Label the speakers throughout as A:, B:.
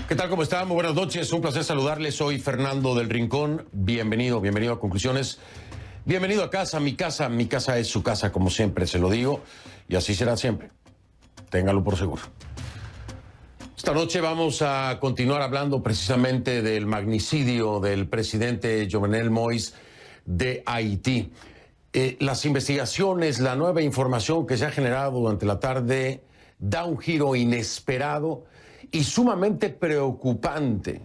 A: ¿Qué tal? ¿Cómo están? Muy buenas noches. Un placer saludarles. Soy Fernando del Rincón. Bienvenido a Conclusiones. Bienvenido a casa. Mi casa es su casa, como siempre se lo digo. Y así será siempre. Téngalo por seguro. Esta noche vamos a continuar hablando precisamente del magnicidio del presidente Jovenel Moïse de Haití. Las investigaciones, la nueva información que se ha generado durante la tarde da un giro inesperado y sumamente preocupante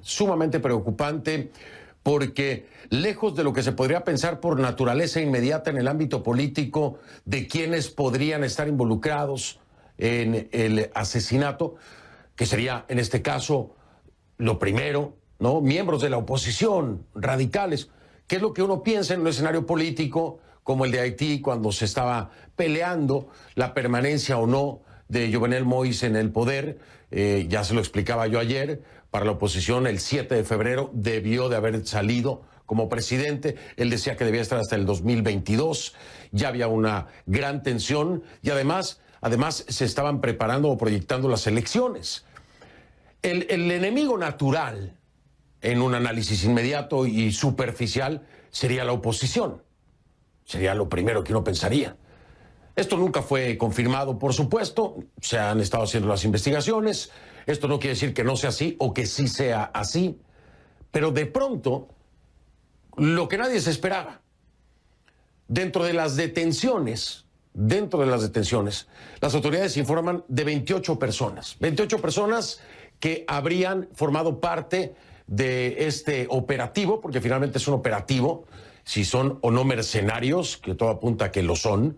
A: porque lejos de lo que se podría pensar por naturaleza inmediata en el ámbito político de quienes podrían estar involucrados en el asesinato, que sería en este caso lo primero, ¿no? Miembros de la oposición, radicales, que es lo que uno piensa en un escenario político como el de Haití cuando se estaba peleando la permanencia o no de Jovenel Moïse en el poder. Ya se lo explicaba yo ayer, para la oposición el 7 de febrero debió de haber salido como presidente. Él decía que debía estar hasta el 2022, ya había una gran tensión y además se estaban preparando o proyectando las elecciones. El enemigo natural en un análisis inmediato y superficial sería la oposición. Sería lo primero que uno pensaría. Esto nunca fue confirmado, por supuesto, se han estado haciendo las investigaciones, esto no quiere decir que no sea así o que sí sea así, pero de pronto, lo que nadie se esperaba, dentro de las detenciones, las autoridades informan de 28 personas que habrían formado parte de este operativo, porque finalmente es un operativo, si son o no mercenarios, que todo apunta a que lo son.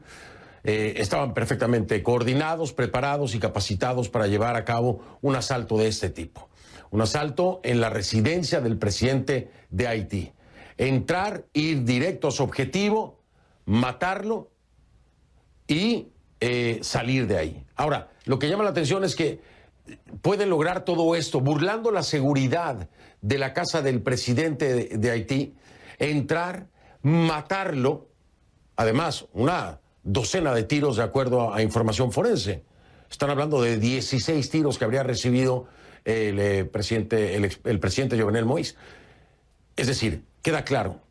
A: Estaban perfectamente coordinados, preparados y capacitados para llevar a cabo un asalto de este tipo. Un asalto en la residencia del presidente de Haití. Entrar, ir directo a su objetivo, matarlo y salir de ahí. Ahora, lo que llama la atención es que pueden lograr todo esto burlando la seguridad de la casa del presidente de Haití, entrar, matarlo, además, una docena de tiros de acuerdo a información forense. Están hablando de 16 tiros que habría recibido el presidente Jovenel Moïse. Es decir, queda claro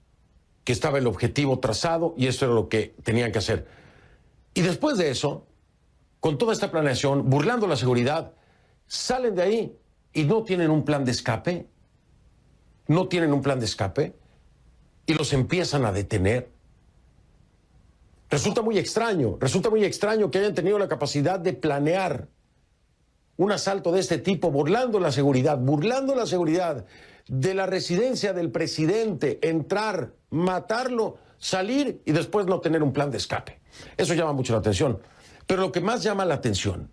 A: que estaba el objetivo trazado y esto era lo que tenían que hacer. Y después de eso, con toda esta planeación, burlando la seguridad, salen de ahí y no tienen un plan de escape. No tienen un plan de escape y los empiezan a detener. Resulta muy extraño que hayan tenido la capacidad de planear un asalto de este tipo, burlando la seguridad de la residencia del presidente, entrar, matarlo, salir y después no tener un plan de escape. Eso llama mucho la atención. Pero lo que más llama la atención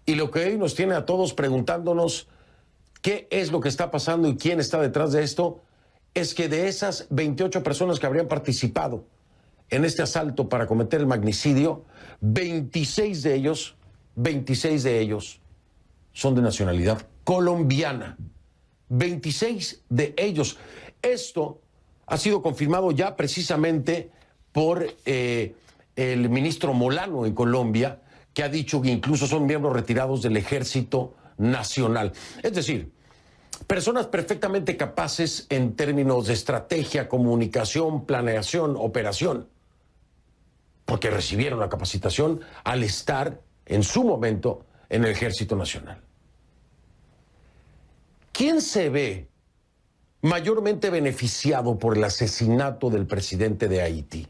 A: y lo que hoy nos tiene a todos preguntándonos qué es lo que está pasando y quién está detrás de esto, es que de esas 28 personas que habrían participado en este asalto para cometer el magnicidio, 26 de ellos son de nacionalidad colombiana. 26 de ellos. Esto ha sido confirmado ya precisamente por el ministro Molano en Colombia, que ha dicho que incluso son miembros retirados del Ejército Nacional. Es decir, personas perfectamente capaces en términos de estrategia, comunicación, planeación, operación, porque recibieron la capacitación al estar en su momento en el Ejército Nacional. ¿Quién se ve mayormente beneficiado por el asesinato del presidente de Haití?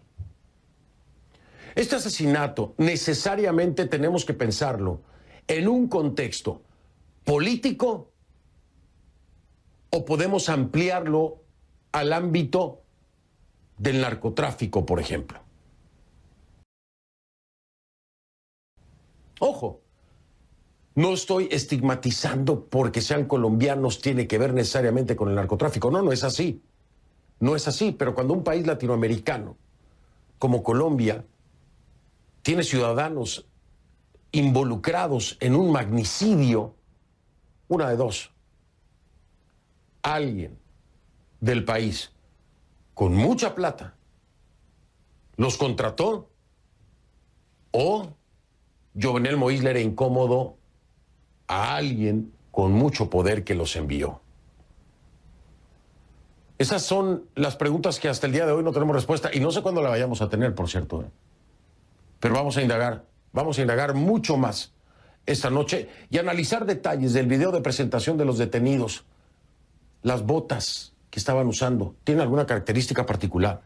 A: Este asesinato necesariamente tenemos que pensarlo en un contexto político o podemos ampliarlo al ámbito del narcotráfico, por ejemplo. Ojo, no estoy estigmatizando porque sean colombianos tiene que ver necesariamente con el narcotráfico. No, no es así. No es así, pero cuando un país latinoamericano como Colombia tiene ciudadanos involucrados en un magnicidio, una de dos. Alguien del país con mucha plata los contrató o Jovenel Moïse le era incómodo a alguien con mucho poder que los envió? Esas son las preguntas que hasta el día de hoy no tenemos respuesta y no sé cuándo la vayamos a tener, por cierto. Pero vamos a indagar mucho más esta noche y analizar detalles del video de presentación de los detenidos. Las botas que estaban usando, ¿tienen alguna característica particular?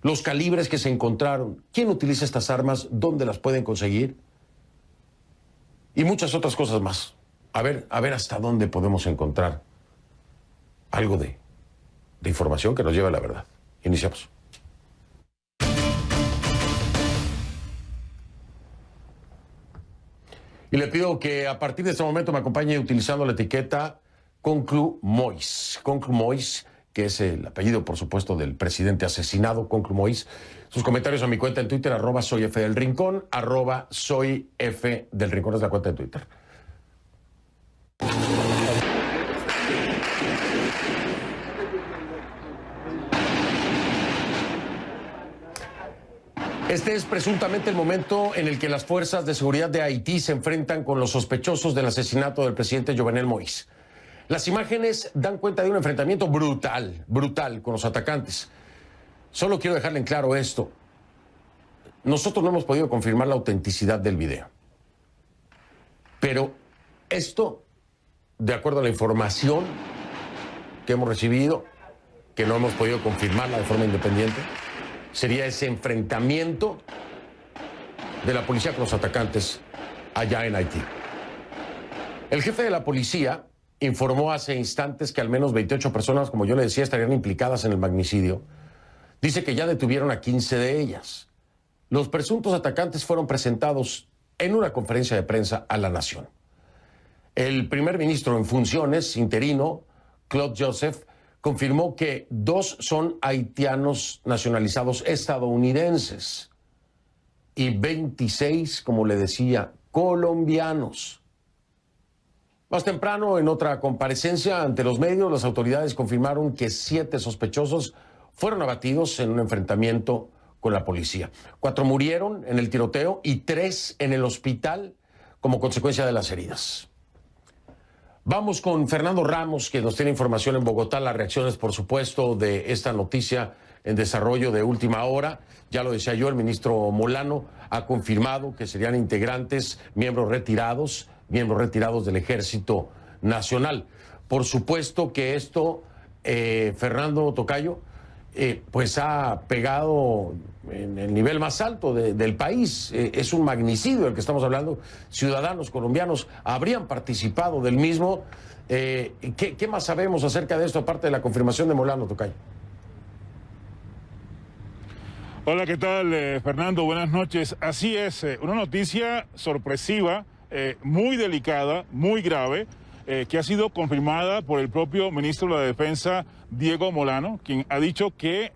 A: Los calibres que se encontraron, ¿quién utiliza estas armas? ¿Dónde las pueden conseguir? Y muchas otras cosas más. A ver hasta dónde podemos encontrar algo de información que nos lleve a la verdad. Iniciamos. Y le pido que a partir de este momento me acompañe utilizando la etiqueta Conclumois. Conclumois, que es el apellido, por supuesto, del presidente asesinado, Conclumois. Sus comentarios a mi cuenta en Twitter, @soyfdelrincón, @soyfdelrincón es la cuenta de Twitter. Este es presuntamente el momento en el que las fuerzas de seguridad de Haití se enfrentan con los sospechosos del asesinato del presidente Jovenel Moïse. Las imágenes dan cuenta de un enfrentamiento brutal con los atacantes. Solo quiero dejarle en claro esto. Nosotros no hemos podido confirmar la autenticidad del video. Pero esto, de acuerdo a la información que hemos recibido, que no hemos podido confirmarla de forma independiente, sería ese enfrentamiento de la policía con los atacantes allá en Haití. El jefe de la policía informó hace instantes que al menos 28 personas, como yo le decía, estarían implicadas en el magnicidio. Dice que ya detuvieron a 15 de ellas. Los presuntos atacantes fueron presentados en una conferencia de prensa a la nación. El primer ministro en funciones, interino, Claude Joseph, confirmó que 2 son haitianos nacionalizados estadounidenses y 26, como le decía, colombianos. Más temprano, en otra comparecencia ante los medios, las autoridades confirmaron que 7 sospechosos fueron abatidos en un enfrentamiento con la policía. 4 murieron en el tiroteo y 3 en el hospital como consecuencia de las heridas. Vamos con Fernando Ramos, que nos tiene información en Bogotá, las reacciones, por supuesto, de esta noticia en desarrollo de última hora. Ya lo decía yo, el ministro Molano ha confirmado que serían integrantes, miembros retirados del Ejército Nacional. Por supuesto que esto, Fernando Tocayo, pues ha pegado en el nivel más alto del país. Es un magnicidio del que estamos hablando. Ciudadanos colombianos habrían participado del mismo. ¿Qué más sabemos acerca de esto, aparte de la confirmación de Molano, Tocayo?
B: Hola, ¿qué tal, Fernando? Buenas noches. Así es, una noticia sorpresiva, muy delicada, muy grave, que ha sido confirmada por el propio ministro de la Defensa, Diego Molano, quien ha dicho que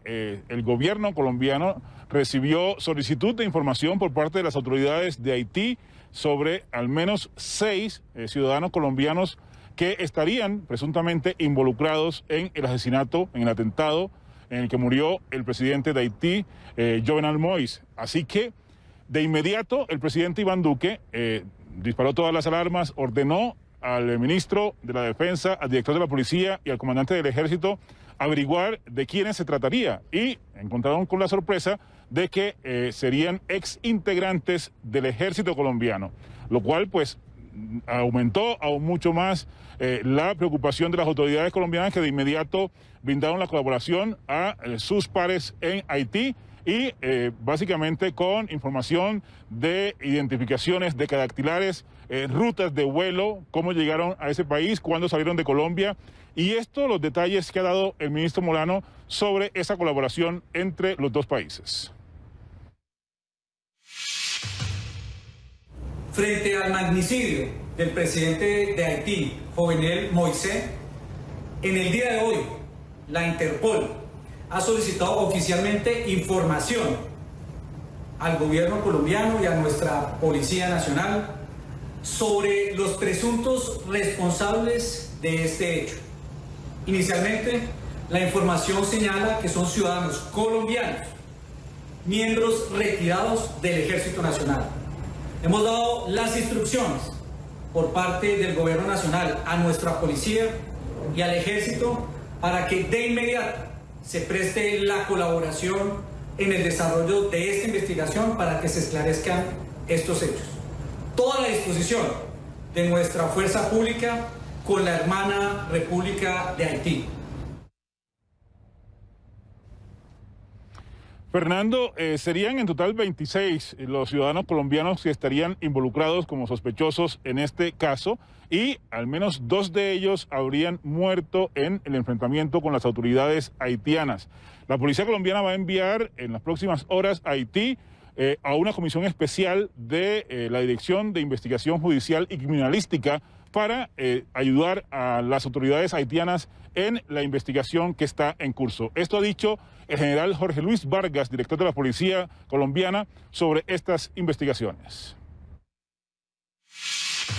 B: el gobierno colombiano recibió solicitud de información por parte de las autoridades de Haití sobre al menos 6 ciudadanos colombianos que estarían presuntamente involucrados en el asesinato, en el atentado en el que murió el presidente de Haití, Jovenel Moïse. Así que de inmediato el presidente Iván Duque disparó todas las alarmas, ordenó al ministro de la Defensa, al director de la Policía y al comandante del Ejército averiguar de quiénes se trataría, y encontraron con la sorpresa de que serían ex integrantes del Ejército colombiano, lo cual pues aumentó aún mucho más la preocupación de las autoridades colombianas, que de inmediato brindaron la colaboración a sus pares en Haití y básicamente con información de identificaciones de dactilares, rutas de vuelo, cómo llegaron a ese país, cuándo salieron de Colombia, y esto, los detalles que ha dado el ministro Molano sobre esa colaboración entre los dos países.
C: Frente al magnicidio del presidente de Haití, Jovenel Moïse, en el día de hoy, la Interpol ha solicitado oficialmente información al gobierno colombiano y a nuestra Policía Nacional sobre los presuntos responsables de este hecho. Inicialmente, la información señala que son ciudadanos colombianos, miembros retirados del Ejército Nacional. Hemos dado las instrucciones por parte del Gobierno Nacional a nuestra policía y al Ejército para que de inmediato se preste la colaboración en el desarrollo de esta investigación para que se esclarezcan estos hechos. Toda la disposición de nuestra fuerza pública con la hermana República de Haití.
B: Fernando, serían en total 26 los ciudadanos colombianos que estarían involucrados como sospechosos en este caso y al menos 2 de ellos habrían muerto en el enfrentamiento con las autoridades haitianas. La policía colombiana va a enviar en las próximas horas a Haití a una comisión especial de la Dirección de Investigación Judicial y Criminalística para ayudar a las autoridades haitianas en la investigación que está en curso. Esto ha dicho el general Jorge Luis Vargas, director de la Policía Colombiana, sobre estas investigaciones.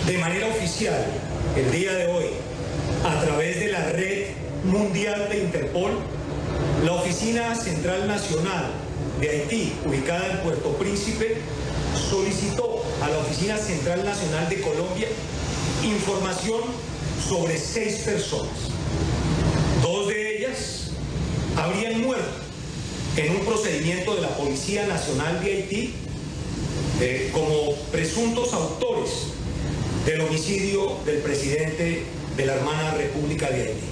D: De manera oficial, el día de hoy, a través de la Red Mundial de Interpol, la Oficina Central Nacional de Haití, ubicada en Puerto Príncipe, solicitó a la Oficina Central Nacional de Colombia información sobre 6 personas. 2 de ellas habrían muerto en un procedimiento de la Policía Nacional de Haití como presuntos autores del homicidio del presidente de la hermana República de Haití.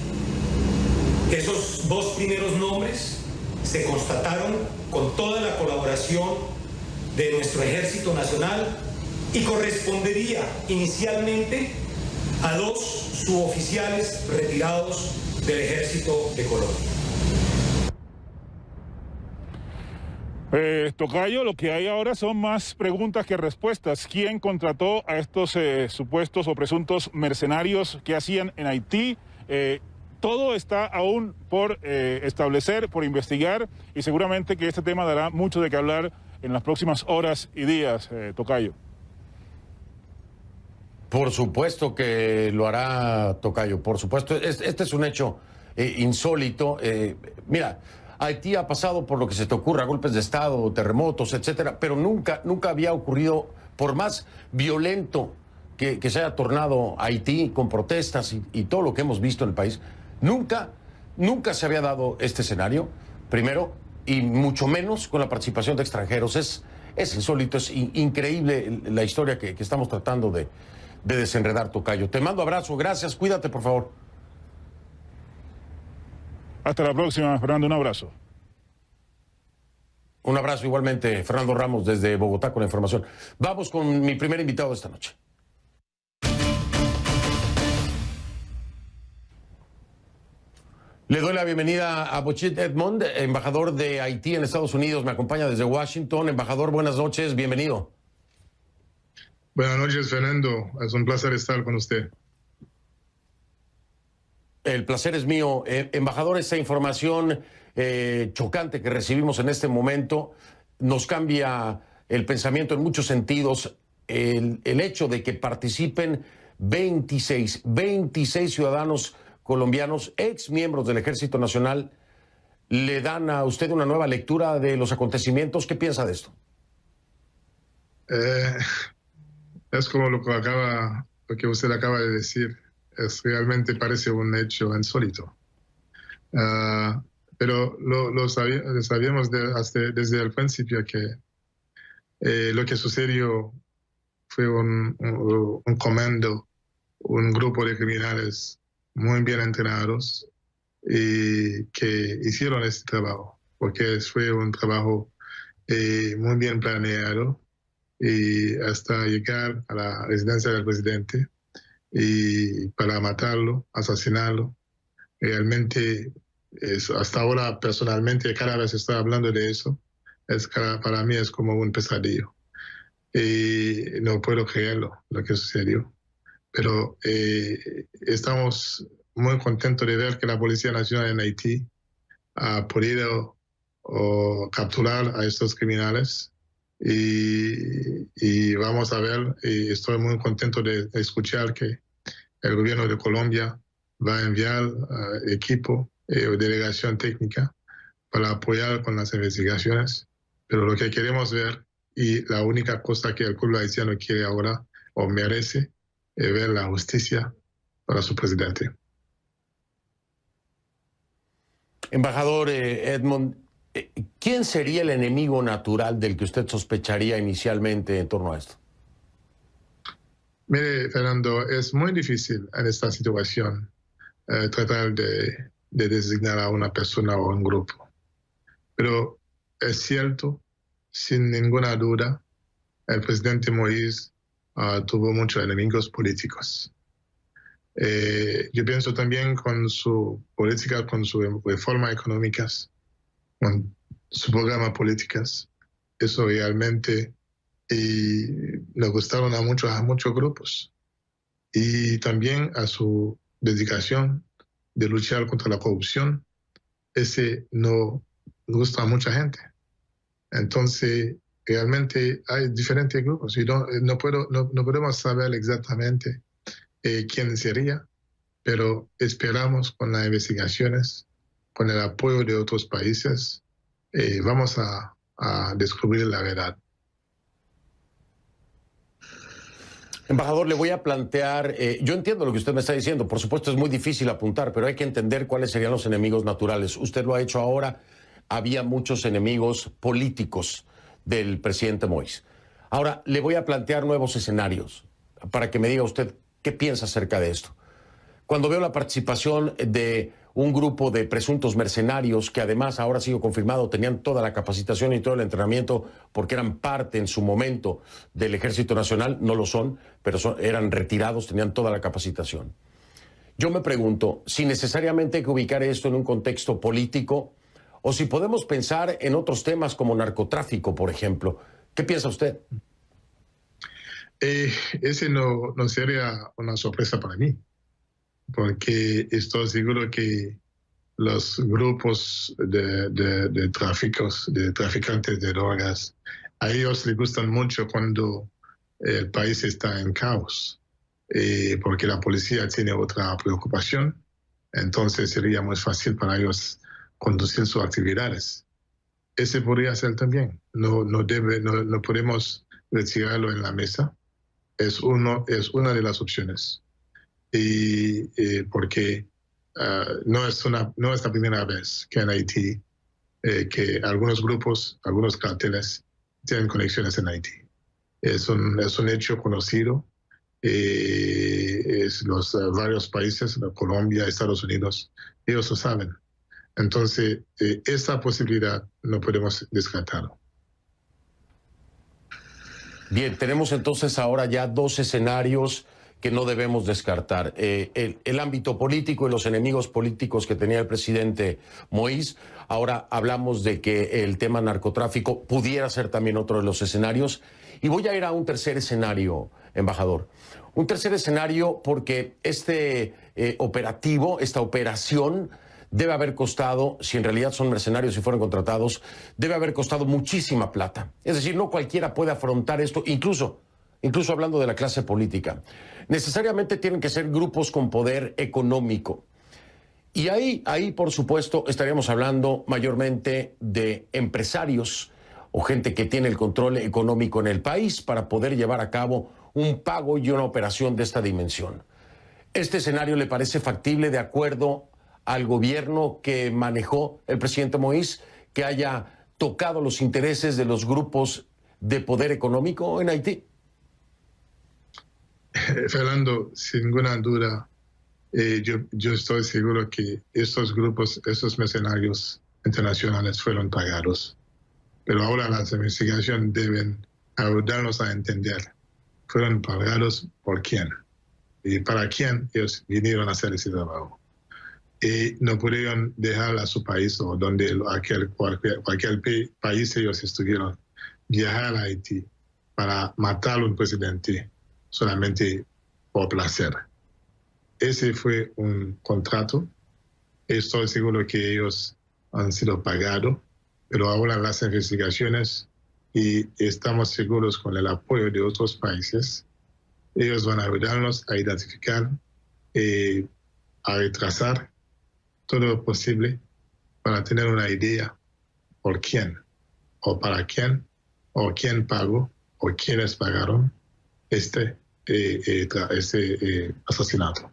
D: Esos 2 primeros nombres se constataron con toda la colaboración de nuestro Ejército Nacional y correspondería inicialmente a 2 suboficiales retirados del Ejército de Colombia.
B: Tocayo, lo que hay ahora son más preguntas que respuestas. ¿Quién contrató a estos supuestos o presuntos mercenarios que hacían en Haití? Todo está aún por establecer, por investigar, y seguramente que este tema dará mucho de qué hablar en las próximas horas y días, Tocayo.
A: Por supuesto que lo hará, Tocayo, por supuesto. Este es un hecho insólito. Mira, Haití ha pasado por lo que se te ocurra, golpes de Estado, terremotos, etcétera, pero nunca había ocurrido, por más violento que se haya tornado Haití con protestas y todo lo que hemos visto en el país, nunca se había dado este escenario, primero, y mucho menos con la participación de extranjeros. Es insólito, es increíble la historia que estamos tratando de desenredar, Tocayo. Te mando abrazo, gracias, cuídate, por favor.
B: Hasta la próxima, Fernando, un abrazo.
A: Un abrazo igualmente, Fernando Ramos, desde Bogotá con la información. Vamos con mi primer invitado de esta noche. Le doy la bienvenida a Bochit Edmond, embajador de Haití en Estados Unidos. Me acompaña desde Washington. Embajador, buenas noches, bienvenido.
E: Buenas noches, Fernando. Es un placer estar con usted.
A: El placer es mío. Embajador, esta información chocante que recibimos en este momento nos cambia el pensamiento en muchos sentidos. El hecho de que participen 26 ciudadanos colombianos, ex miembros del Ejército Nacional, le dan a usted una nueva lectura de los acontecimientos. ¿Qué piensa de esto?
E: Es como lo que usted acaba de decir. Realmente parece un hecho insólito. Pero lo sabíamos desde el principio que lo que sucedió fue un comando, un grupo de criminales muy bien entrenados y que hicieron este trabajo, porque fue un trabajo muy bien planeado y hasta llegar a la residencia del presidente y para matarlo, asesinarlo. Realmente, hasta ahora personalmente, cada vez estoy hablando de eso, para mí es como un pesadillo. Y no puedo creerlo, lo que sucedió. Pero estamos muy contentos de ver que la Policía Nacional en Haití ha podido capturar a estos criminales. Y vamos a ver, y estoy muy contento de escuchar que el gobierno de Colombia va a enviar equipo o delegación técnica para apoyar con las investigaciones. Pero lo que queremos ver, y la única cosa que el pueblo haitiano quiere ahora o merece, ver la justicia para su presidente.
A: Embajador Edmond, ¿quién sería el enemigo natural del que usted sospecharía inicialmente en torno a esto?
E: Mire, Fernando, es muy difícil en esta situación tratar de designar a una persona o un grupo. Pero es cierto, sin ninguna duda, el presidente Moïse tuvo muchos enemigos políticos. Yo pienso también con su política, con su reforma económicas, con su programa políticas, eso realmente le gustaron a muchos grupos. Y también a su dedicación de luchar contra la corrupción, ese no gusta a mucha gente. Entonces, realmente hay diferentes grupos y no podemos saber exactamente quién sería, pero esperamos con las investigaciones, con el apoyo de otros países, vamos a descubrir la verdad.
A: Embajador, le voy a plantear, yo entiendo lo que usted me está diciendo, por supuesto es muy difícil apuntar, pero hay que entender cuáles serían los enemigos naturales. Usted lo ha hecho ahora, había muchos enemigos políticos del presidente Moïse. Ahora, le voy a plantear nuevos escenarios para que me diga usted qué piensa acerca de esto. Cuando veo la participación de un grupo de presuntos mercenarios que además, ahora ha sido confirmado, tenían toda la capacitación y todo el entrenamiento porque eran parte en su momento del Ejército Nacional, no lo son, pero eran retirados, tenían toda la capacitación. Yo me pregunto si necesariamente hay que ubicar esto en un contexto político o si podemos pensar en otros temas como narcotráfico, por ejemplo. ¿Qué piensa usted?
E: Ese no sería una sorpresa para mí, porque estoy seguro que los grupos de traficantes de drogas, a ellos les gustan mucho cuando el país está en caos, porque la policía tiene otra preocupación, entonces sería muy fácil para ellos conducir sus actividades. Ese podría ser también, no podemos retirarlo en la mesa, es una de las opciones. Porque no es la primera vez que en Haití que algunos grupos, algunos carteles tienen conexiones en Haití. Es un hecho conocido. Los varios países, Colombia, Estados Unidos, ellos lo saben. Entonces, esa posibilidad no podemos descartarlo.
A: Bien, tenemos entonces ahora ya dos escenarios que no debemos descartar. El ámbito político y los enemigos políticos que tenía el presidente Moïse. Ahora hablamos de que el tema narcotráfico pudiera ser también otro de los escenarios. Y voy a ir a un tercer escenario, embajador. Un tercer escenario porque este operativo, esta operación, debe haber costado, si en realidad son mercenarios y fueron contratados, debe haber costado muchísima plata. Es decir, no cualquiera puede afrontar esto, incluso hablando de la clase política. Necesariamente tienen que ser grupos con poder económico. Y ahí, por supuesto, estaríamos hablando mayormente de empresarios o gente que tiene el control económico en el país para poder llevar a cabo un pago y una operación de esta dimensión. ¿Este escenario le parece factible de acuerdo al gobierno que manejó el presidente Moïse, que haya tocado los intereses de los grupos de poder económico en Haití?
E: Fernando, sin ninguna duda, yo estoy seguro que estos grupos, estos mercenarios internacionales fueron pagados. Pero ahora las investigaciones deben ayudarnos a entender, ¿fueron pagados por quién? ¿Y para quién ellos vinieron a hacer ese trabajo? Y no pudieron dejar a su país o donde cualquier país ellos estuvieron, viajar a Haití para matar a un presidente solamente por placer. Ese fue un contrato. Estoy seguro que ellos han sido pagados, pero ahora las investigaciones, y estamos seguros con el apoyo de otros países, ellos van a ayudarnos a identificar, a retrasar todo lo posible para tener una idea por quién, o para quién, o quién pagó, o quiénes pagaron este este asesinato.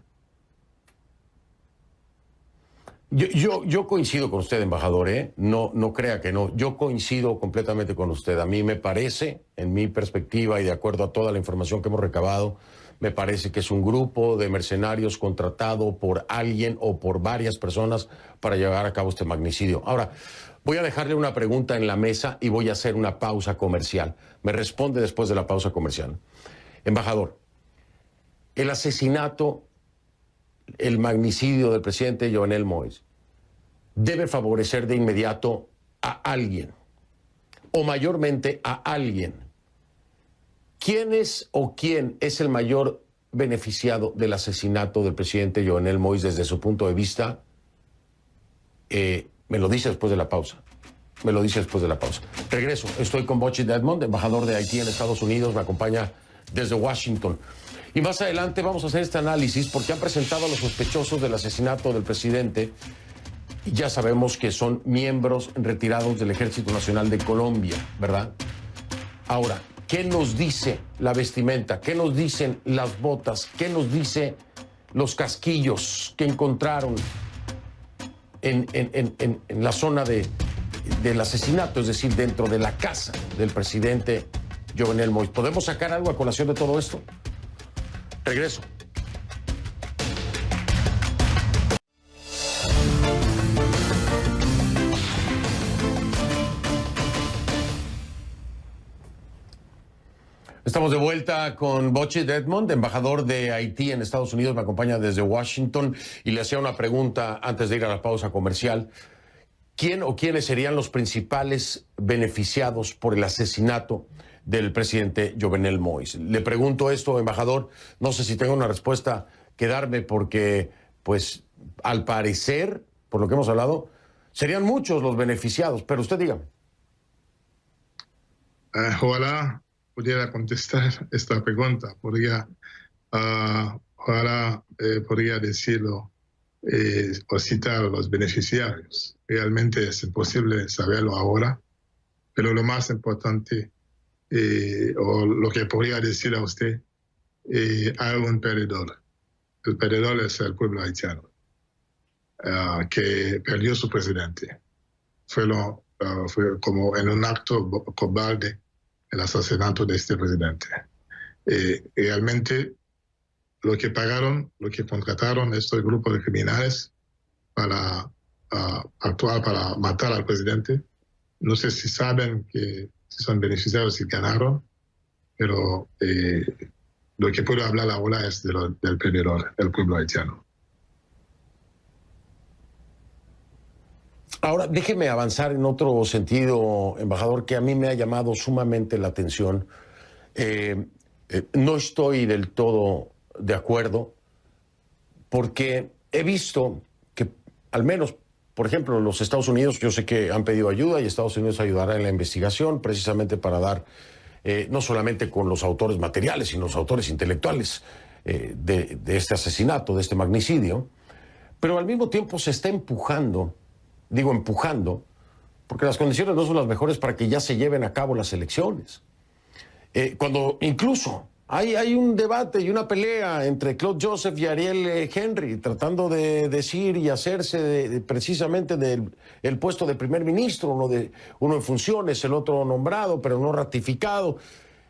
A: Yo coincido con usted, embajador, ¿eh? No crea que no. Yo coincido completamente con usted. A mí me parece, en mi perspectiva y de acuerdo a toda la información que hemos recabado, me parece que es un grupo de mercenarios contratado por alguien o por varias personas para llevar a cabo este magnicidio. Ahora, voy a dejarle una pregunta en la mesa y voy a hacer una pausa comercial. Me responde después de la pausa comercial. Embajador, el asesinato, el magnicidio del presidente Jovenel Moïse debe favorecer de inmediato a alguien, o mayormente a alguien. ¿Quién es o quién es el mayor beneficiado del asesinato del presidente Jovenel Moïse desde su punto de vista? Me lo dice después de la pausa. Me lo dice después de la pausa. Regreso. Estoy con Bochid Edmond, embajador de Haití en Estados Unidos. Me acompaña desde Washington. Y más adelante vamos a hacer este análisis porque han presentado a los sospechosos del asesinato del presidente. Y ya sabemos que son miembros retirados del Ejército Nacional de Colombia, ¿verdad? Ahora, ¿qué nos dice la vestimenta? ¿Qué nos dicen las botas? ¿Qué nos dice los casquillos que encontraron en la zona del asesinato? Es decir, dentro de la casa del presidente Jovenel Moïse. ¿Podemos sacar algo a colación de todo esto? Regreso. Estamos de vuelta con Bochid Edmond, embajador de Haití en Estados Unidos. Me acompaña desde Washington y le hacía una pregunta antes de ir a la pausa comercial. ¿Quién o quiénes serían los principales beneficiados por el asesinato del presidente Jovenel Moïse? Le pregunto esto, embajador, no sé si tengo una respuesta que darme porque, pues, al parecer, por lo que hemos hablado, serían muchos los beneficiados, pero usted dígame.
E: Ojalá pudiera contestar esta pregunta, ojalá podría decirlo o citar a los beneficiarios. Realmente es imposible saberlo ahora, pero lo más importante, o lo que podría decir a usted, hay un perdedor. El perdedor es el pueblo haitiano, que perdió su presidente. Fue como en un acto cobarde el asesinato de este presidente. Realmente lo que pagaron, lo que contrataron estos grupos de criminales para actuar, para matar al presidente, no sé si saben que si son beneficiarios y ganaron, pero lo que puedo hablar ahora es del perdedor, el pueblo haitiano.
A: Ahora, déjeme avanzar en otro sentido, embajador, que a mí me ha llamado sumamente la atención. No estoy del todo de acuerdo, porque he visto que, al menos, por ejemplo, los Estados Unidos, yo sé que han pedido ayuda y Estados Unidos ayudará en la investigación precisamente para dar, no solamente con los autores materiales, sino los autores intelectuales de este asesinato, de este magnicidio, pero al mismo tiempo se está empujando, porque las condiciones no son las mejores para que ya se lleven a cabo las elecciones. Cuando incluso hay un debate y una pelea entre Claude Joseph y Ariel Henry, tratando de decir y hacerse precisamente del puesto de primer ministro, uno en funciones, el otro nombrado, pero no ratificado.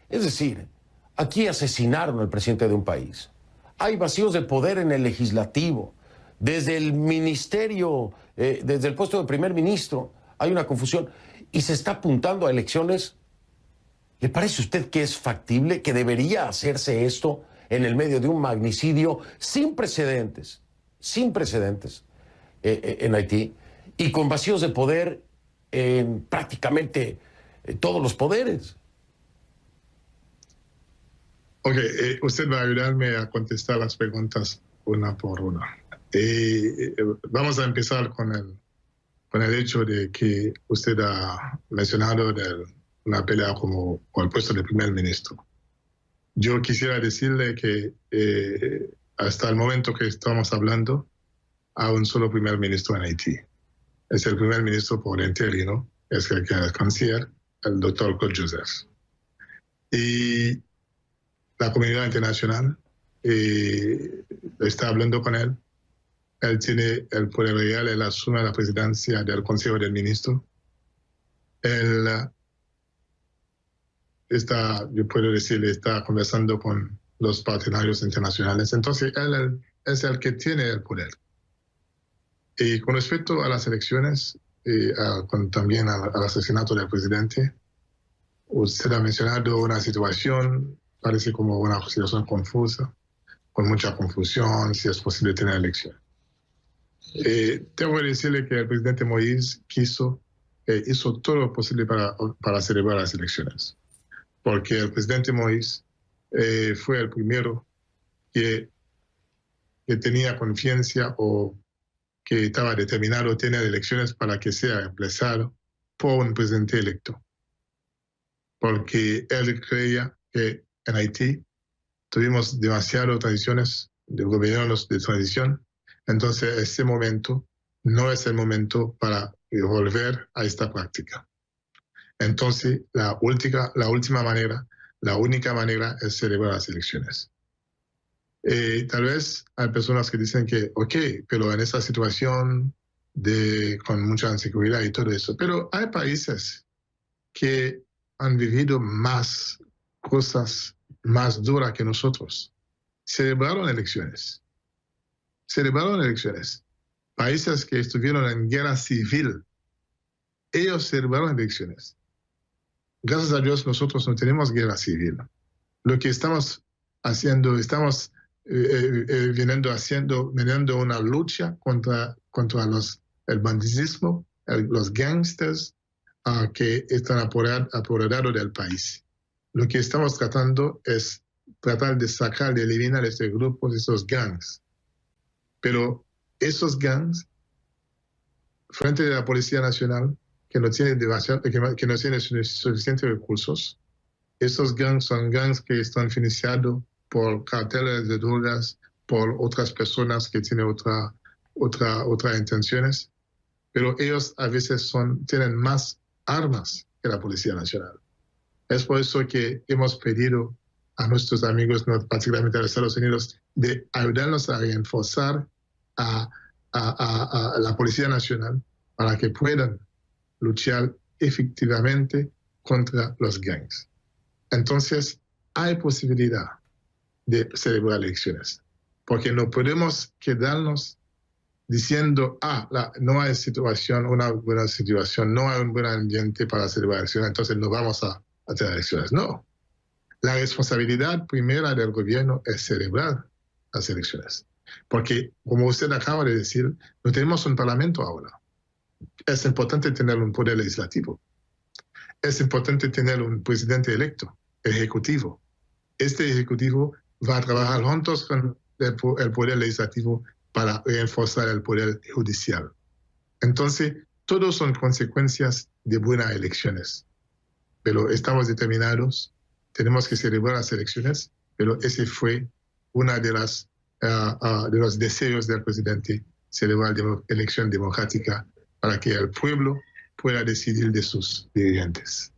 A: Es decir, aquí asesinaron al presidente de un país. Hay vacíos de poder en el legislativo. Desde el ministerio, desde el puesto de primer ministro, hay una confusión y se está apuntando a elecciones. ¿Le parece a usted que es factible, que debería hacerse esto en el medio de un magnicidio sin precedentes en Haití y con vacíos de poder en prácticamente todos los poderes?
E: Ok, usted va a ayudarme a contestar las preguntas una por una. Vamos a empezar con el hecho de que usted ha mencionado una pelea como el puesto de primer ministro. Yo quisiera decirle que hasta el momento que estamos hablando, hay un solo primer ministro en Haití. Es el primer ministro por interino, es el que es canciller, el doctor Claude Joseph. Y la comunidad internacional está hablando con él. Él tiene el poder real, él asume la presidencia del Consejo del Ministro. Él está, yo puedo decir, está conversando con los partidarios internacionales. Entonces, él es el que tiene el poder. Y con respecto a las elecciones, también al asesinato del presidente, usted ha mencionado una situación, parece como una situación confusa, con mucha confusión, si es posible tener elecciones. Tengo que decirle que el presidente Moïse hizo todo lo posible para celebrar las elecciones, porque el presidente Moïse fue el primero que tenía confianza o que estaba determinado a tener elecciones para que sea reemplazado por un presidente electo. Porque él creía que en Haití tuvimos demasiadas tradiciones de gobiernos de transición, entonces ese momento no es el momento para volver a esta práctica. Entonces la única manera es celebrar las elecciones. Tal vez hay personas que dicen que, ok, pero en esa situación con mucha inseguridad y todo eso, pero hay países que han vivido más cosas más duras que nosotros. Celebraron elecciones. Países que estuvieron en guerra civil, ellos celebraron elecciones. Gracias a Dios nosotros no tenemos guerra civil. Lo que estamos haciendo, viniendo una lucha contra el banditismo, los gangsters que están apoderados del país. Lo que estamos tratando es tratar de sacar, de eliminar este grupo, esos gangs. Pero esos gangs, frente a la Policía Nacional, que no tiene suficientes recursos, esos gangs son gangs que están financiados por carteles de drogas, por otras personas que tienen otras intenciones, pero ellos a veces tienen más armas que la Policía Nacional. Es por eso que hemos pedido a nuestros amigos, particularmente a los Estados Unidos, de ayudarnos a reforzar a la Policía Nacional para que puedan luchar efectivamente contra los gangs. Entonces, hay posibilidad de celebrar elecciones, porque no podemos quedarnos diciendo, no hay una buena situación, no hay un buen ambiente para celebrar elecciones, entonces no vamos a tener elecciones. No. La responsabilidad primera del gobierno es celebrar las elecciones, porque, como usted acaba de decir, no tenemos un parlamento ahora. Es importante tener un poder legislativo. Es importante tener un presidente electo, ejecutivo. Este ejecutivo va a trabajar juntos con el poder legislativo para reforzar el poder judicial. Entonces, todos son consecuencias de buenas elecciones. Pero estamos determinados, tenemos que celebrar las elecciones, pero ese fue una de los deseos del presidente, celebrar la elección democrática para que el pueblo pueda decidir de sus dirigentes.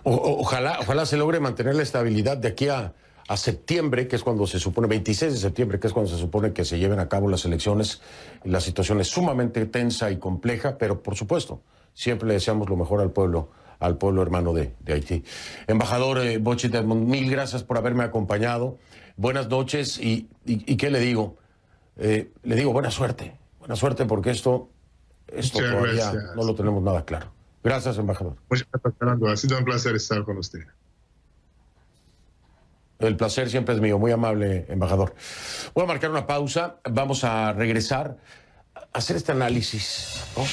A: Ojalá se logre mantener la estabilidad de aquí a septiembre, que es cuando se supone, 26 de septiembre, que es cuando se supone que se lleven a cabo las elecciones. La situación es sumamente tensa y compleja, pero por supuesto, siempre le deseamos lo mejor al pueblo hermano de Haití. Embajador Bochy Edmond, mil gracias por haberme acompañado. Buenas noches y ¿qué le digo? Le digo buena suerte porque esto todavía no lo tenemos nada claro. Gracias, embajador.
E: Muchas gracias, Fernando. Ha sido un placer estar con usted.
A: El placer siempre es mío. Muy amable, embajador. Voy a marcar una pausa. Vamos a regresar a hacer este análisis, ¿no?,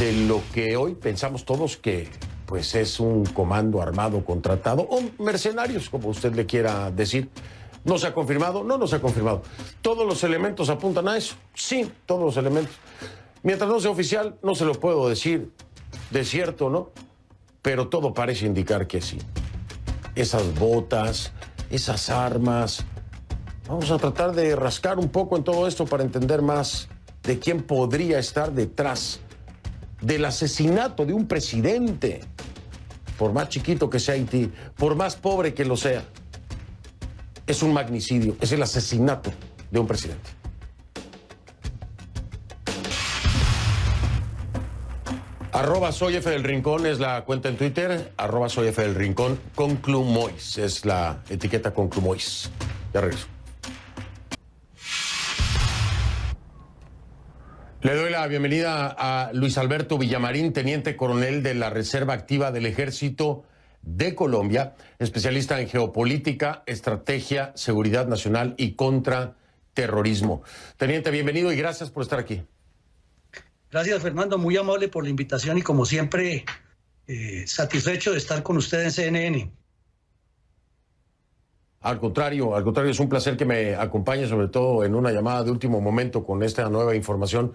A: de lo que hoy pensamos todos que pues es un comando armado contratado o mercenarios, como usted le quiera decir. ¿No se ha confirmado? No se ha confirmado. ¿Todos los elementos apuntan a eso? Sí, todos los elementos. Mientras no sea oficial, no se lo puedo decir de cierto, ¿no? Pero todo parece indicar que sí. Esas botas, esas armas. Vamos a tratar de rascar un poco en todo esto para entender más de quién podría estar detrás del asesinato de un presidente. por más chiquito que sea Haití, por más pobre que lo sea, es un magnicidio, es el asesinato de un presidente. @soy F del Rincón es la cuenta en Twitter, @soy F del Rincón, Conclumois es la etiqueta Conclumois. Ya regreso. Le doy la bienvenida a Luis Alberto Villamarín, teniente coronel de la Reserva Activa del Ejército de Colombia, especialista en geopolítica, estrategia, seguridad nacional y contraterrorismo. Teniente, bienvenido y gracias por estar aquí.
F: Gracias, Fernando, muy amable por la invitación y como siempre satisfecho de estar con usted en CNN.
A: Al contrario, es un placer que me acompañe, sobre todo en una llamada de último momento con esta nueva información.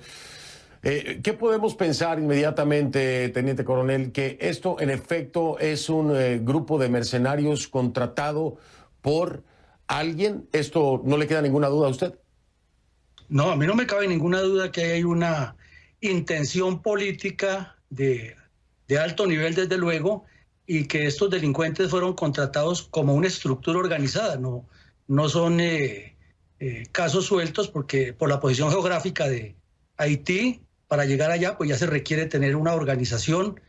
A: ¿Qué podemos pensar inmediatamente, teniente coronel? Que esto en efecto es un grupo de mercenarios contratado por alguien. ¿Esto no le queda ninguna duda a usted?
F: No, a mí no me cabe ninguna duda que hay una intención política de alto nivel, desde luego, y que estos delincuentes fueron contratados como una estructura organizada, no son casos sueltos, porque por la posición geográfica de Haití, para llegar allá, pues ya se requiere tener una organización,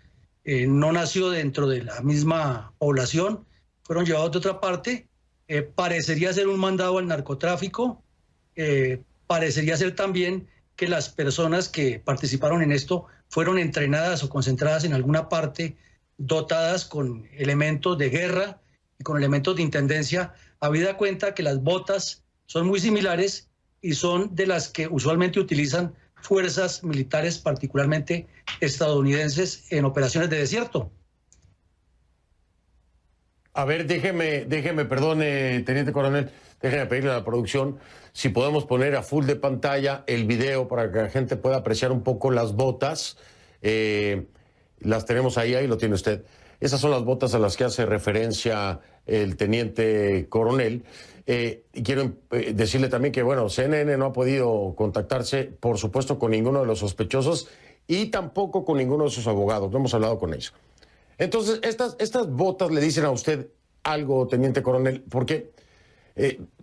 F: no nació dentro de la misma población, fueron llevados de otra parte, parecería ser un mandado al narcotráfico, parecería ser también que las personas que participaron en esto fueron entrenadas o concentradas en alguna parte, dotadas con elementos de guerra y con elementos de intendencia, habida cuenta que las botas son muy similares y son de las que usualmente utilizan fuerzas militares, particularmente estadounidenses, en operaciones de desierto.
A: A ver, déjeme, perdone, teniente coronel, déjeme pedirle a la producción si podemos poner a full de pantalla el video para que la gente pueda apreciar un poco las botas. Las tenemos ahí lo tiene usted. Esas son las botas a las que hace referencia el teniente coronel. Y quiero decirle también que, bueno, CNN no ha podido contactarse, por supuesto, con ninguno de los sospechosos y tampoco con ninguno de sus abogados. No hemos hablado con ellos. Entonces, estas botas le dicen a usted algo, teniente coronel, porque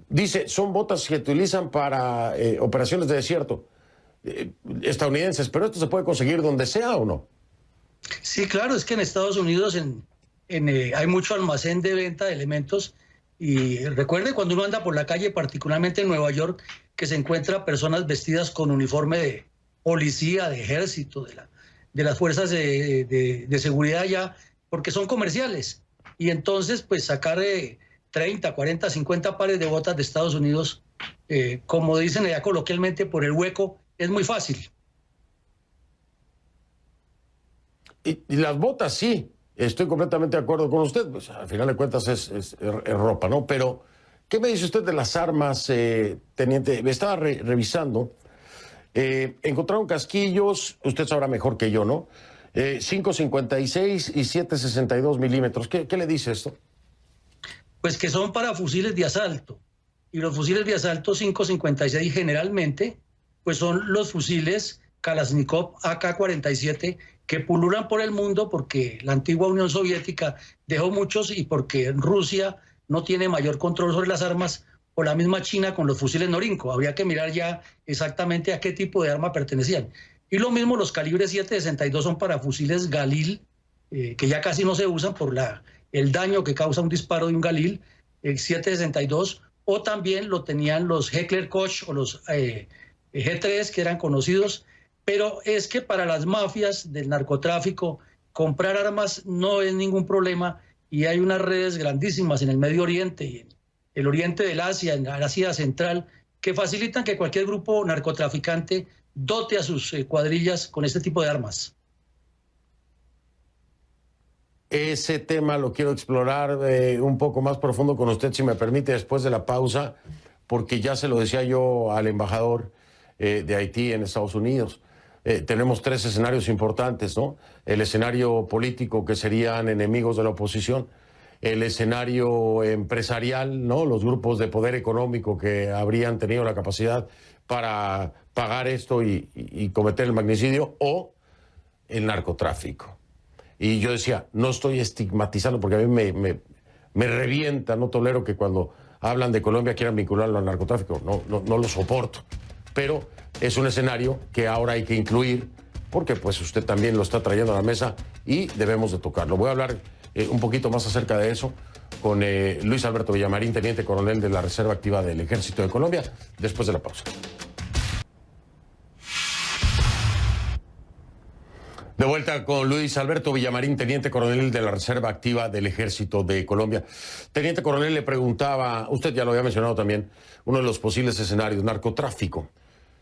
A: dice, son botas que utilizan para operaciones de desierto estadounidenses, pero esto se puede conseguir donde sea, ¿o no?
F: Sí, claro, es que en Estados Unidos hay mucho almacén de venta de elementos y recuerde cuando uno anda por la calle, particularmente en Nueva York, que se encuentra personas vestidas con uniforme de policía, de ejército, de las fuerzas de seguridad ya, porque son comerciales. Y entonces, pues sacar 30, 40, 50 pares de botas de Estados Unidos, como dicen allá coloquialmente, por el hueco, es muy fácil.
A: Y las botas, sí, estoy completamente de acuerdo con usted, pues al final de cuentas es ropa, ¿no? Pero, ¿qué me dice usted de las armas, teniente? Me estaba revisando, encontraron casquillos, usted sabrá mejor que yo, ¿no? 5.56 y 7.62 milímetros. ¿Qué le dice esto?
F: Pues que son para fusiles de asalto. Y los fusiles de asalto 5.56 generalmente, pues son los fusiles Kalashnikov AK-47 que pululan por el mundo porque la antigua Unión Soviética dejó muchos y porque Rusia no tiene mayor control sobre las armas, o la misma China con los fusiles Norinco. Habría que mirar ya exactamente a qué tipo de arma pertenecían. Y lo mismo los calibres 7.62 son para fusiles Galil, que ya casi no se usan por el daño que causa un disparo de un Galil, el 7.62, o también lo tenían los Heckler Koch o los G3, que eran conocidos. Pero es que para las mafias del narcotráfico comprar armas no es ningún problema y hay unas redes grandísimas en el Medio Oriente y en el oriente del Asia, en la Asia Central, que facilitan que cualquier grupo narcotraficante dote a sus cuadrillas con este tipo de armas.
A: Ese tema lo quiero explorar un poco más profundo con usted, si me permite, después de la pausa, porque ya se lo decía yo al embajador de Haití en Estados Unidos. Tenemos tres escenarios importantes, ¿no? El escenario político, que serían enemigos de la oposición, el escenario empresarial, ¿no? Los grupos de poder económico que habrían tenido la capacidad para pagar esto y cometer el magnicidio, o el narcotráfico. Y yo decía, no estoy estigmatizando, porque a mí me revienta, no tolero que cuando hablan de Colombia quieran vincularlo al narcotráfico, no lo soporto. Pero es un escenario que ahora hay que incluir, porque pues usted también lo está trayendo a la mesa y debemos de tocarlo. Voy a hablar un poquito más acerca de eso con Luis Alberto Villamarín, teniente coronel de la Reserva Activa del Ejército de Colombia, después de la pausa. De vuelta con Luis Alberto Villamarín, teniente coronel de la Reserva Activa del Ejército de Colombia. Teniente coronel, le preguntaba, usted ya lo había mencionado también, uno de los posibles escenarios, narcotráfico.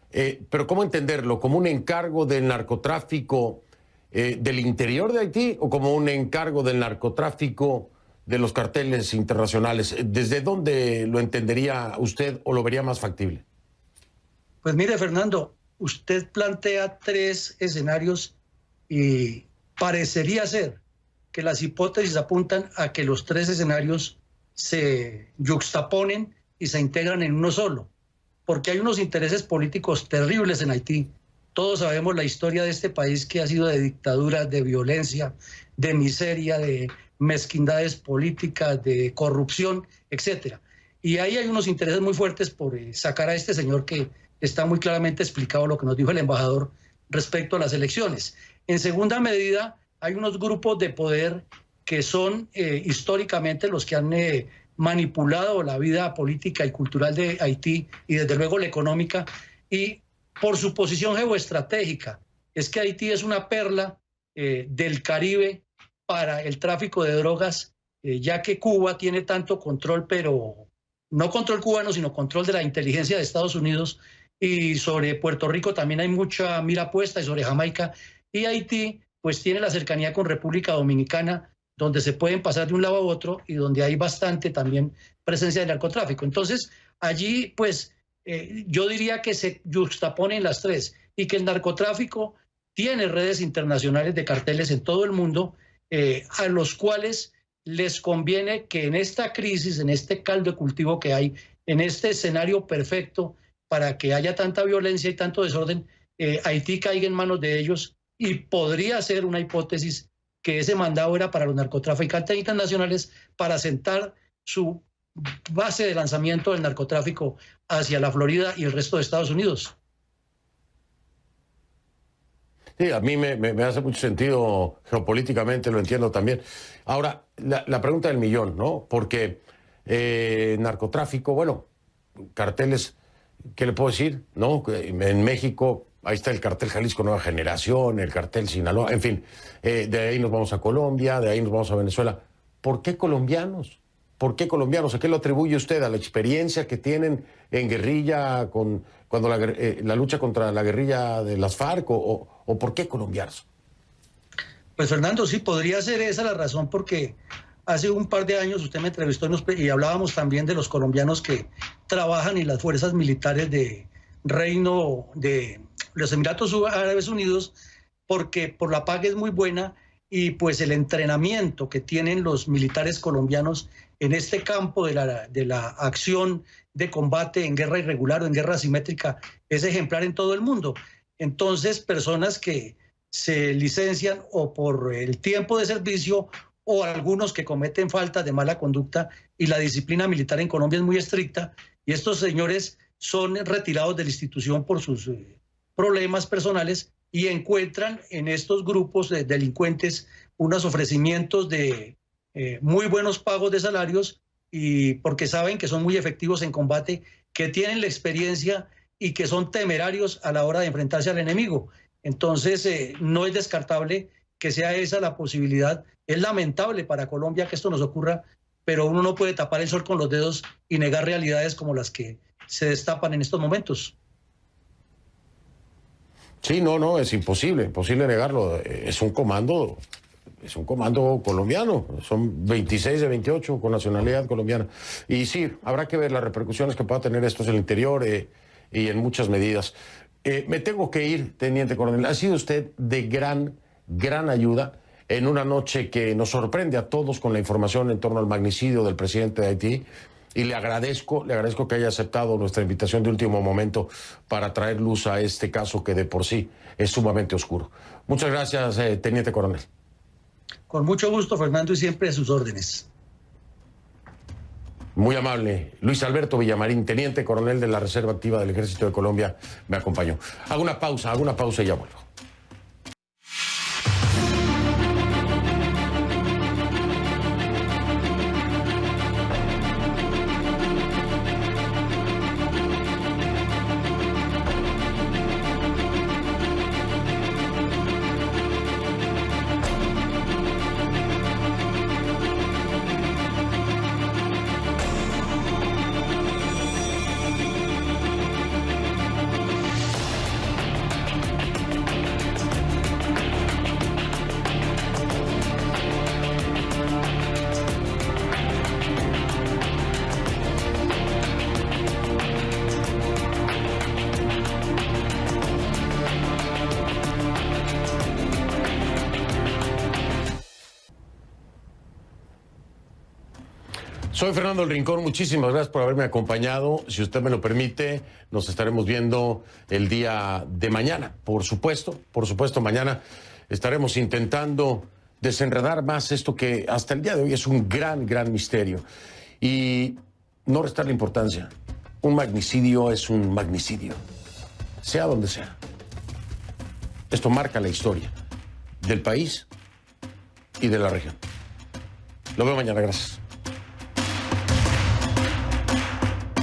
A: Pero ¿cómo entenderlo? ¿Como un encargo del narcotráfico del interior de Haití o como un encargo del narcotráfico de los carteles internacionales? ¿Desde dónde lo entendería usted o lo vería más factible?
F: Pues mire, Fernando, usted plantea 3 escenarios y parecería ser que las hipótesis apuntan a que los 3 escenarios se yuxtaponen y se integran en uno solo, porque hay unos intereses políticos terribles en Haití. Todos sabemos la historia de este país, que ha sido de dictadura, de violencia, de miseria, de mezquindades políticas, de corrupción, etcétera. Y ahí hay unos intereses muy fuertes por sacar a este señor, que está muy claramente explicado lo que nos dijo el embajador respecto a las elecciones. En segunda medida, hay unos grupos de poder que son históricamente los que han manipulado la vida política y cultural de Haití y desde luego la económica, y por su posición geoestratégica. Es que Haití es una perla del Caribe para el tráfico de drogas, ya que Cuba tiene tanto control, pero no control cubano, sino control de la inteligencia de Estados Unidos, y sobre Puerto Rico también hay mucha mira puesta, y sobre Jamaica. Y Haití pues tiene la cercanía con República Dominicana, donde se pueden pasar de un lado a otro y donde hay bastante también presencia de narcotráfico. Entonces allí pues yo diría que se yuxtaponen las 3, y que el narcotráfico tiene redes internacionales de carteles en todo el mundo, a los cuales les conviene que en esta crisis, en este caldo de cultivo que hay, en este escenario perfecto para que haya tanta violencia y tanto desorden, Haití caiga en manos de ellos. Y podría ser una hipótesis que ese mandado era para los narcotraficantes internacionales, para sentar su base de lanzamiento del narcotráfico hacia la Florida y el resto de Estados Unidos.
A: Sí, a mí me hace mucho sentido geopolíticamente, lo entiendo también. Ahora, la pregunta del millón, ¿no? Porque narcotráfico, bueno, carteles, ¿qué le puedo decir? ¿No? En México, ahí está el cartel Jalisco Nueva Generación, el cartel Sinaloa, en fin, de ahí nos vamos a Colombia, de ahí nos vamos a Venezuela. ¿Por qué colombianos? ¿Por qué colombianos? ¿A qué lo atribuye usted? ¿A la experiencia que tienen en guerrilla, cuando la lucha contra la guerrilla de las FARC, o por qué colombianos?
F: Pues Fernando, sí, podría ser esa la razón, porque hace un par de años usted me entrevistó y hablábamos también de los colombianos que trabajan en las fuerzas militares de Reino de los Emiratos Árabes Unidos, porque por la paga es muy buena, y pues el entrenamiento que tienen los militares colombianos en este campo de la acción de combate en guerra irregular o en guerra asimétrica es ejemplar en todo el mundo. Entonces, personas que se licencian o por el tiempo de servicio, o algunos que cometen faltas de mala conducta, y la disciplina militar en Colombia es muy estricta, y estos señores son retirados de la institución por sus problemas personales, y encuentran en estos grupos de delincuentes unos ofrecimientos de muy buenos pagos de salarios, y porque saben que son muy efectivos en combate, que tienen la experiencia y que son temerarios a la hora de enfrentarse al enemigo. Entonces no es descartable que sea esa la posibilidad. Es lamentable para Colombia que esto nos ocurra, pero uno no puede tapar el sol con los dedos y negar realidades como las que se destapan en estos momentos.
A: Sí, no, es imposible negarlo. Es un comando colombiano. Son 26 de 28 con nacionalidad colombiana. Y sí, habrá que ver las repercusiones que pueda tener esto en el interior y en muchas medidas. Me tengo que ir, teniente coronel. Ha sido usted de gran ayuda en una noche que nos sorprende a todos con la información en torno al magnicidio del presidente de Haití. Y le agradezco que haya aceptado nuestra invitación de último momento para traer luz a este caso que de por sí es sumamente oscuro. Muchas gracias, teniente coronel.
F: Con mucho gusto, Fernando, y siempre a sus órdenes.
A: Muy amable. Luis Alberto Villamarín, teniente coronel de la Reserva Activa del Ejército de Colombia, me acompañó. Hago una pausa y ya vuelvo. Soy Fernando El Rincón, muchísimas gracias por haberme acompañado. Si usted me lo permite, nos estaremos viendo el día de mañana. Por supuesto, mañana estaremos intentando desenredar más esto que hasta el día de hoy es un gran misterio. Y no restarle importancia. Un magnicidio es un magnicidio, sea donde sea. Esto marca la historia del país y de la región. Lo veo mañana, gracias.